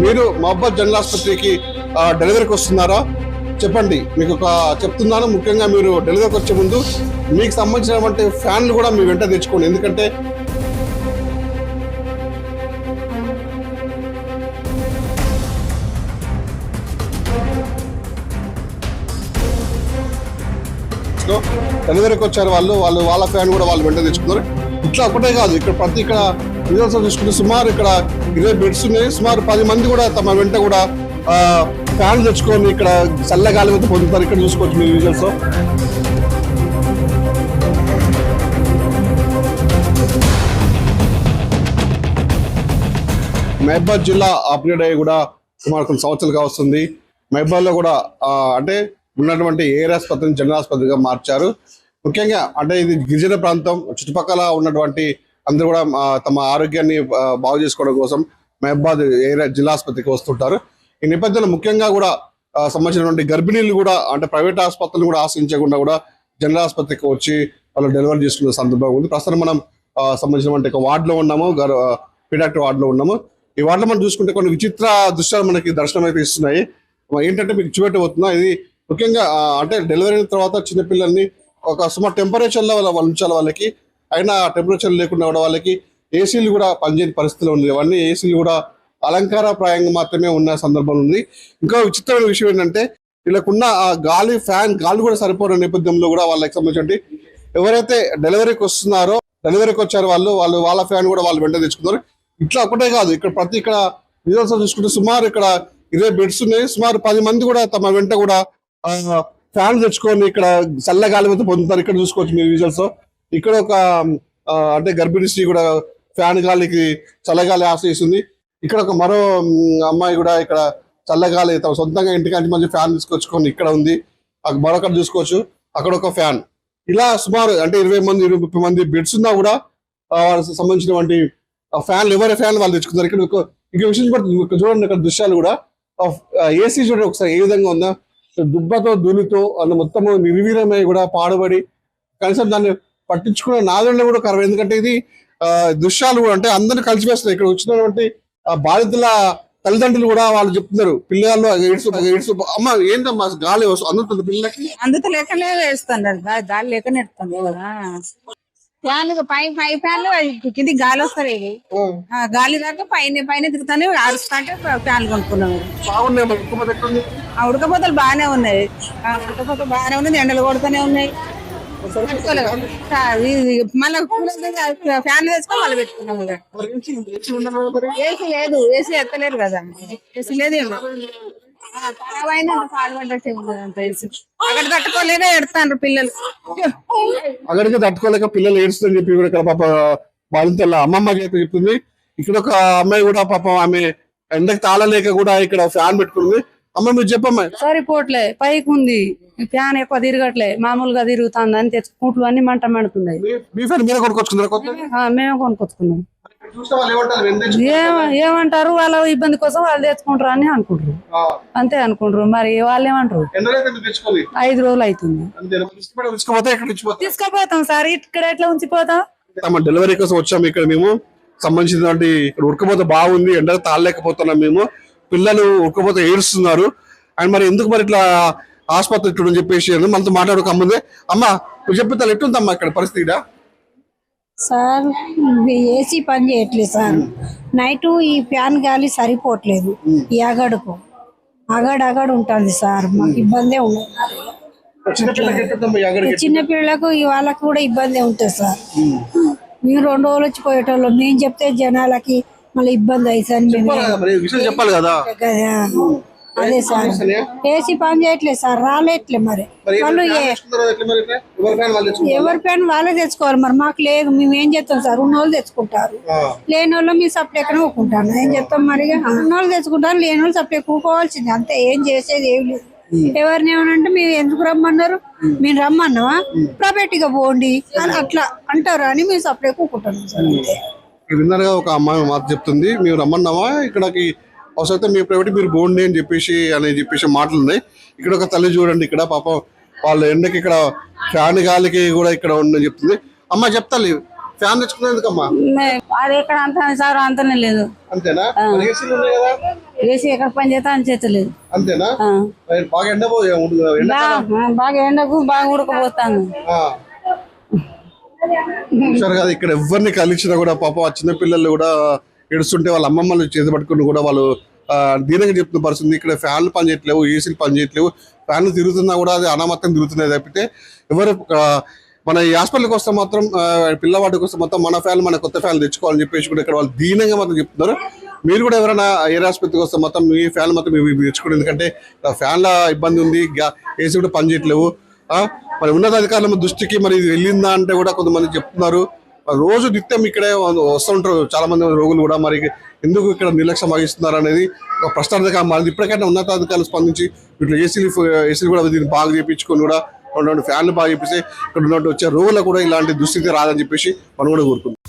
మీరు మహబాద్ జనరల్ ఆసుపత్రికి డెలివరీకి వస్తున్నారా? చెప్పండి. మీకు చెప్తున్నాను, ముఖ్యంగా మీరు డెలివరీకి వచ్చే ముందు మీకు సంబంధించినటువంటి ఫ్యాన్లు కూడా మీ వెంట తెచ్చుకోండి. ఎందుకంటే డెలివరీకి వచ్చారు వాళ్ళ ఫ్యాన్ కూడా వాళ్ళు వెంట తెచ్చుకున్నారు. ఇట్లా ఒకటే కాదు, ఇక్కడ రిజల్ట్స్ చూసుకుంటే సుమారు ఇక్కడ 20 బెడ్స్ ఉన్నాయి. సుమారు 10 మంది కూడా తమ వెంట కూడా ఫ్యాన్ తెచ్చుకొని ఇక్కడ చల్లగాలి అయితే పొందుతారు. ఇక్కడ చూసుకోవచ్చు మీరు రిజల్ట్స్. మహబాద్ జిల్లా అప్గ్రేడ్ అయ్యి కూడా సుమారు కొన్ని సంవత్సరాలుగా వస్తుంది. మహబాద్లో కూడా అంటే ఉన్నటువంటి ఏరియా ఆసుపత్రిని జనరల్ ఆసుపత్రిగా మార్చారు. ముఖ్యంగా అంటే ఇది గిరిజన ప్రాంతం, చుట్టుపక్కల ఉన్నటువంటి అందరూ కూడా తమ ఆరోగ్యాన్ని బాగు చేసుకోవడం కోసం మహబాద్ ఏరియా జిల్లా ఆసుపత్రికి వస్తుంటారు. ఈ నేపథ్యంలో ముఖ్యంగా కూడా సంబంధించినటువంటి గర్భిణీలు కూడా అంటే ప్రైవేట్ ఆసుపత్రులు కూడా ఆశ్రయించకుండా కూడా జనరల్ ఆసుపత్రికి వచ్చి వాళ్ళు డెలివరీ చేసుకునే సందర్భం ఉంది. ప్రస్తుతం మనం సంబంధించినటువంటి ఒక వార్డులో ఉన్నాము, పీడాక్టర్ వార్డులో ఉన్నాము. ఈ వార్డులో మనం చూసుకుంటే కొన్ని విచిత్ర దృశ్యాలు మనకి దర్శనం అయితే ఇస్తున్నాయి. ఏంటంటే మీకు చూపెట్టబోతున్నా, ఇది ముఖ్యంగా అంటే డెలివరీ అయిన తర్వాత చిన్నపిల్లల్ని ఒక సుమారు టెంపరేచర్లో వాళ్ళు ఉంచాలి. వాళ్ళకి అయినా టెంపరేచర్ లేకుండా కూడా వాళ్ళకి ఏసీలు కూడా పనిచేయని పరిస్థితిలో ఉంది. అవన్నీ ఏసీలు కూడా అలంకారప్రాయంగా మాత్రమే ఉన్న సందర్భం ఉంది. ఇంకా విచిత్రమైన విషయం ఏంటంటే వీళ్ళకున్న ఆ గాలి కూడా సరిపోయిన నేపథ్యంలో కూడా వాళ్ళకి సంబంధించి ఎవరైతే డెలివరీకి వస్తున్నారో డెలివరీకి వచ్చారు వాళ్ళ ఫ్యాన్ కూడా వాళ్ళు వెంట తెచ్చుకున్నారు. ఇట్లా ఒకటే కాదు, ఇక్కడ రిజల్ట్స్ చూసుకుంటే సుమారు ఇక్కడ 20 బెడ్స్ ఉన్నాయి. సుమారు 10 మంది కూడా తమ వెంట కూడా ఫ్యాన్ తెచ్చుకొని ఇక్కడ చల్లగాలి అయితే పొందుతారు. ఇక్కడ చూసుకోవచ్చు మీరు రిజల్ట్స్. ఇక్కడ ఒక అంటే గర్భిణీ స్త్రీ కూడా ఫ్యాన్ గాలికి చల్లగాలి ఆశ్రయిస్తుంది. ఇక్కడ ఒక మరో అమ్మాయి కూడా ఇక్కడ చల్లగాలి తమ సొంతంగా ఇంటికి మంచి ఫ్యాన్ తీసుకొచ్చుకొని ఇక్కడ ఉంది. మరొకటి చూసుకోవచ్చు, అక్కడ ఒక ఫ్యాన్. ఇలా సుమారు అంటే 20 మంది 30 మంది బెడ్స్ ఉన్నా కూడా వాళ్ళకి సంబంధించినటువంటి ఫ్యాన్లు ఎవరి ఫ్యాన్లు వాళ్ళు తెచ్చుకున్నారు. ఇక్కడ విషయం చూడండి, ఇక్కడ దృశ్యాలు కూడా ఏసీ చూడండి ఒకసారి ఏ విధంగా ఉందా, దుబ్బతో ధూళితో అన్న మొత్తము నిర్వీర్యమై కూడా పాడుబడి కనీసం దాన్ని పట్టించుకునే నాదుల్లో కూడా కరవ. ఎందుకంటే ఇది దృశ్యాలు కూడా అంటే అందరిని కలిసివేస్తున్నాయి. ఇక్కడ వచ్చినటువంటి బాధితుల తల్లిదండ్రులు కూడా వాళ్ళు చెప్తున్నారు, పిల్లలు ఏడ్సు అమ్మ ఏంటమ్మా గాలి అందుతుంది పిల్లలకి, అందుతలేకనే వేస్తున్నారు, గాలి లేక నెడుతుంది కదా. ఫ్యాన్లు పై ఫ్యాన్లు కింది గాలి వస్తాయి, గాలి దాకా పైన దిగుతానే అరుస్తుంటే ఫ్యాన్లు కొనుక్కున్నాము. ఉడకపోతలు బాగానే ఉన్నాయి, ఎండలు కొడుతూనే ఉన్నాయి. మళ్ళీ ఫ్యాన్లు వేసుకొని మళ్ళీ పెట్టుకున్నాము. ఏసీ లేదు, ఏసీ ఎత్తలేరు కదా, ఏసీ లేదు. అక్కడ తట్టుకోలేక ఎడతాను పిల్లలు, అక్కడికి తట్టుకోలేక పిల్లలు ఏడుస్తుందని చెప్పి కూడా ఇక్కడ పాప బాధితుల అమ్మమ్మ చెప్తుంది. ఇక్కడ ఒక అమ్మాయి కూడా పాపం ఆమె ఎండకి తాళలేక కూడా ఇక్కడ ఫ్యాన్ పెట్టుకుంది. అమ్మ మీరు చెప్పమ్మా. సరిపోట్లే, పైకి ఉంది ఫ్యాన్, ఎక్కువ తిరగట్లే, మామూలుగా తిరుగుతుంది అని తెచ్చుకుంట్లు అన్ని మంట మండుతున్నాయి. మీ ఫ్యాన్ మీరే కొనుక్కొచ్చుకున్నారా? మేము కొనుక్కొచ్చుకున్నాం. ఏమంటారు, వాళ్ళ ఇబ్బంది కోసం వాళ్ళు తెచ్చుకుంటారు అని అనుకుంటారు, అంతే అనుకుంటారు. మరి వాళ్ళు ఏమంటారు, 5 రోజులు అవుతుంది. తీసుకుపోతాం సార్, ఇక్కడ ఎట్లా ఉంచిపోతాం. డెలివరీ కోసం వచ్చాము. ఇక్కడ మేము సంబంధించినటువంటి ఉడకపోతే బాగుంది, ఎండలు తాళలేకపోతున్నాం మేము, పిల్లలు ఉడకపోతే ఏడుస్తున్నారు. అండ్ మరి ఎందుకు మరి ఇట్లా ఆసుపత్రి ఇట్లా చెప్పేసి మనతో మాట్లాడుకోముందే అమ్మ నువ్వు చెప్పితే ఎట్లుందమ్మా ఇక్కడ పరిస్థితి? సార్ ఏసీ పని చేయట్లేదు సార్, నైట్ ఈ ఫ్యాన్ గాలి సరిపోవట్లేదు, ఈ అగడుకు అగడు ఉంటుంది సార్, మాకు ఇబ్బందే ఉండదు. చిన్నపిల్లలకు వాళ్ళకు కూడా ఇబ్బంది ఉంటుంది సార్. మేము 2 రోజులు వచ్చి పోయేటోళ్ళం, మేము చెప్తే జనాలకి మళ్ళీ ఇబ్బంది అవుతుంది చెప్పాలి కదా. అదే సార్ ఏసీ పని చేయట్లేదు సార్, రాలేట్లే. మరి వాళ్ళు ఎవరి ఫ్యాన్ వాళ్ళే తెచ్చుకోవాలి, మరి మాకు లేదు. మేము ఏం చేస్తాం సార్, ఉన్న వాళ్ళు తెచ్చుకుంటారు, లేని వాళ్ళు మీ సప్లై ఎక్కడ ఊకుంటాను. ఏం చెప్తాం మరి, ఉన్న వాళ్ళు తెచ్చుకుంటారు, లేని వాళ్ళు సప్లై ఊకోవాల్సింది, అంతే. ఏం చేసేది ఏం లేదు. ఎవరిని ఏమనంటే మేము ఎందుకు రమ్మన్నారు, మేము రమ్మన్నావా ప్రైవేట్ గా పోండి అని అట్లా అంటారు అని మేము సప్లై ఊకుంటాం సార్, అంతే. విన్నర్గా ఒక అమ్మాయి మాట చెప్తుంది, మేము రమ్మన్నావా ఇక్కడికి అవసరమైతే మీ ప్రైవేట్ మీరు బోండి అని చెప్పేసి మాటలు ఉన్నాయి. ఇక్కడ ఒక తల్లి చూడండి, ఇక్కడ పాపం వాళ్ళ ఎండకి ఇక్కడ ఫ్యాన్ గాలికి కూడా ఇక్కడ ఉందని చెప్తుంది. అమ్మ చెప్తాలి, ఫ్యాన్ తెచ్చుకునేందుకమ్మా? అది ఎక్కడ అంత సార్, అంతనే లేదు. అంతేనా? ఏసీ ఎక్కడ పని చేస్తా అని చేతలేదు అంతేనా మరి బాగా బాగా ఎండకు బాగా ఉడకపోతాను చూసారు కదా ఇక్కడ ఎవరిని కలిసినా కూడా పాపం ఆ చిన్న పిల్లలు కూడా ఏడుస్తుంటే వాళ్ళ అమ్మమ్మలు చేతి పట్టుకుని కూడా వాళ్ళు దీనంగా చెప్తున్న పరిస్థితి. ఇక్కడ ఫ్యాన్లు పనిచేయట్లేవు, ఏసీలు పనిచేయట్లేవు, ఫ్యాన్లు తిరుగుతున్నా కూడా అది అనామత్తం తిరుగుతున్నాయి తప్పితే ఎవరు మన ఈ హాస్పిటల్కి వస్తే మాత్రం పిల్లవాడికి వస్తే మొత్తం మన ఫ్యాన్లు మన కొత్త ఫ్యాన్లు తెచ్చుకోవాలని చెప్పేసి కూడా ఇక్కడ వాళ్ళు దీనంగా మాత్రం చెప్తున్నారు. మీరు కూడా ఎవరైనా ఏరియా ఆసుపత్రికి వస్తే మొత్తం మీ ఫ్యాన్ మొత్తం మీరు తెచ్చుకోండి, ఎందుకంటే ఫ్యాన్ల ఇబ్బంది ఉంది, ఏసీ కూడా పనిచేయట్లేవు. మరి ఉన్నతాధికారుల దృష్టికి మరి ఇది వెళ్ళిందా అంటే కూడా కొంతమంది చెప్తున్నారు. రోజు నిత్యం ఇక్కడే వస్తుంటారు చాలా మంది రోగులు కూడా. మరి ఎందుకు ఇక్కడ నిర్లక్ష్యం వహిస్తున్నారు అనేది ఒక ప్రశ్నార్థకంగా మారింది. ఇప్పటికైనా ఉన్నతాధికారులు స్పందించి ఇట్లా ఏసీలు కూడా దీన్ని బాగా చేయించుకొని కూడా రెండు ఫ్యాన్లు బాగా చేపిస్తే ఇక్కడ ఉన్నట్టు వచ్చే రోగులకు కూడా ఇలాంటి దుస్థితి రాదని చెప్పేసి మనం కూడా కోరుకుంటాం.